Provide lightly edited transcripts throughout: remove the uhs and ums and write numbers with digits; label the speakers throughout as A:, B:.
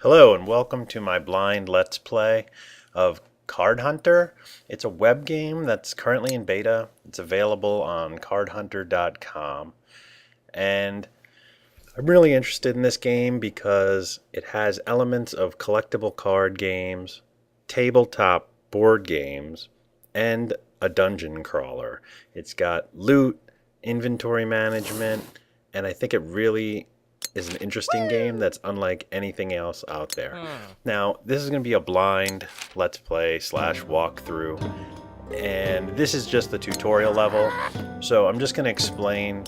A: Hello and welcome to my blind Let's Play of Card Hunter. It's a web game that's currently in beta. It's available on cardhunter.com. And I'm really interested in this game because it has elements of collectible card games, tabletop board games, and a dungeon crawler. It's got loot, inventory management, and I think it really is an interesting game that's unlike anything else out there. Now, this is going to be a blind Let's Play / walkthrough, and this is just the tutorial level, so I'm just going to explain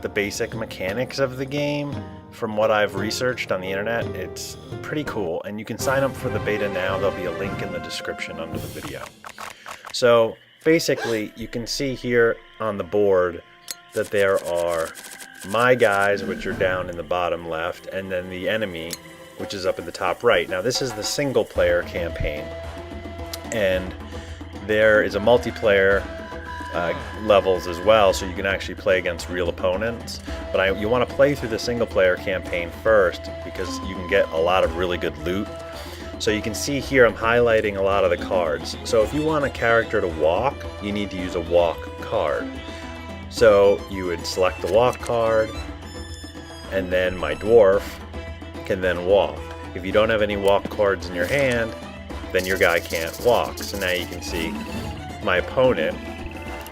A: the basic mechanics of the game. From what I've researched on the internet, it's pretty cool, and you can sign up for the beta now. There'll be a link in the description under the video. So basically, you can see here on the board that there are my guys, which are down in the bottom left, and then the enemy, which is up in the top right. Now this is the single player campaign, and there is a multiplayer levels as well, so you can actually play against real opponents. But you want to play through the single player campaign first because you can get a lot of really good loot. So you can see here I'm highlighting a lot of the cards. So if you want a character to walk, you need to use a walk card. So you would select the walk card, and then my dwarf can then walk. If you don't have any walk cards in your hand, then your guy can't walk. So now you can see my opponent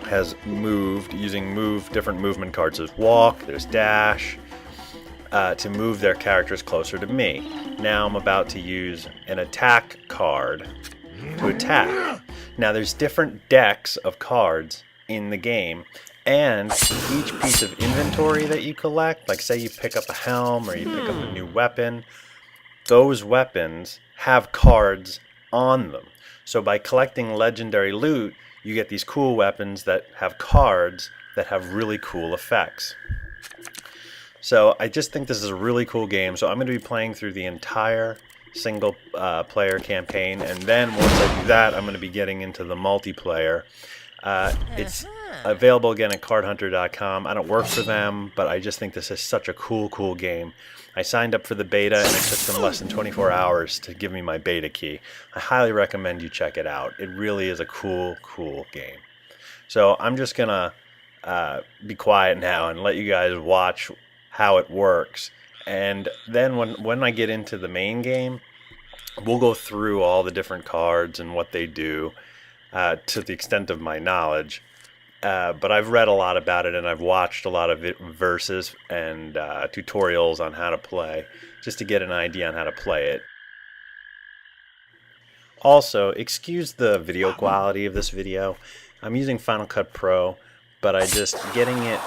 A: has moved using different movement cards. There's walk, there's dash, to move their characters closer to me. Now I'm about to use an attack card to attack. Now there's different decks of cards in the game, and each piece of inventory that you collect, like say you pick up a helm or you pick up a new weapon, those weapons have cards on them. So by collecting legendary loot, you get these cool weapons that have cards that have really cool effects. So I just think this is a really cool game. So I'm going to be playing through the entire single player campaign, and then once I do that, I'm going to be getting into the multiplayer. It's available again at cardhunter.com. I don't work for them, but I just think this is such a cool game. I signed up for the beta, and it took them less than 24 hours to give me my beta key. I highly recommend you check it out. It really is a cool game. So I'm just going to be quiet now and let you guys watch how it works. And then when I get into the main game, we'll go through all the different cards and what they do to the extent of my knowledge. But I've read a lot about it, and I've watched a lot of verses and tutorials on how to play, just to get an idea on how to play it. Also, excuse the video quality of this video. I'm using Final Cut Pro, but getting it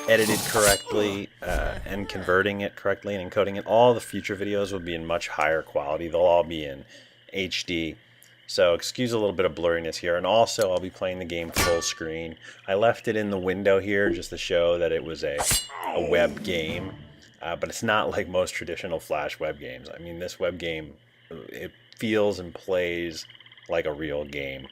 A: edited correctly and converting it correctly and encoding it. All the future videos will be in much higher quality. They'll all be in HD. So excuse a little bit of blurriness here, and also I'll be playing the game full screen. I left it in the window here just to show that it was a web game, but it's not like most traditional Flash web games. I mean, this web game, it feels and plays like a real game.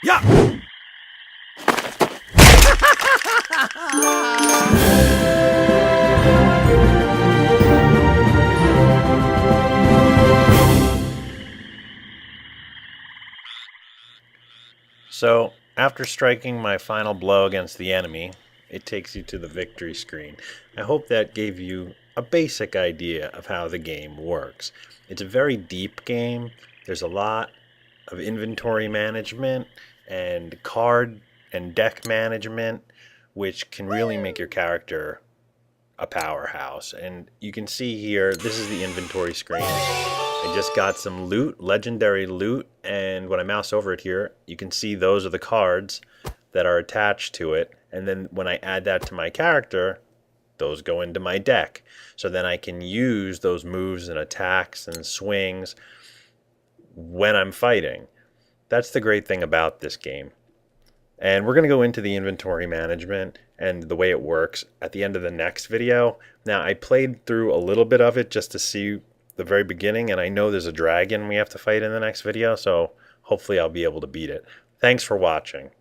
A: Yeah! So, after striking my final blow against the enemy, it takes you to the victory screen. I hope that gave you a basic idea of how the game works. It's a very deep game. There's a lot of inventory management and card and deck management, which can really make your character a powerhouse. And you can see here, this is the inventory screen. I just got some loot, legendary loot, and when I mouse over it here, you can see those are the cards that are attached to it. And then when I add that to my character, those go into my deck. So then I can use those moves and attacks and swings when I'm fighting. That's the great thing about this game. And we're going to go into the inventory management and the way it works at the end of the next video. Now, I played through a little bit of it just to see the very beginning, and I know there's a dragon we have to fight in the next video, so hopefully I'll be able to beat it. Thanks for watching.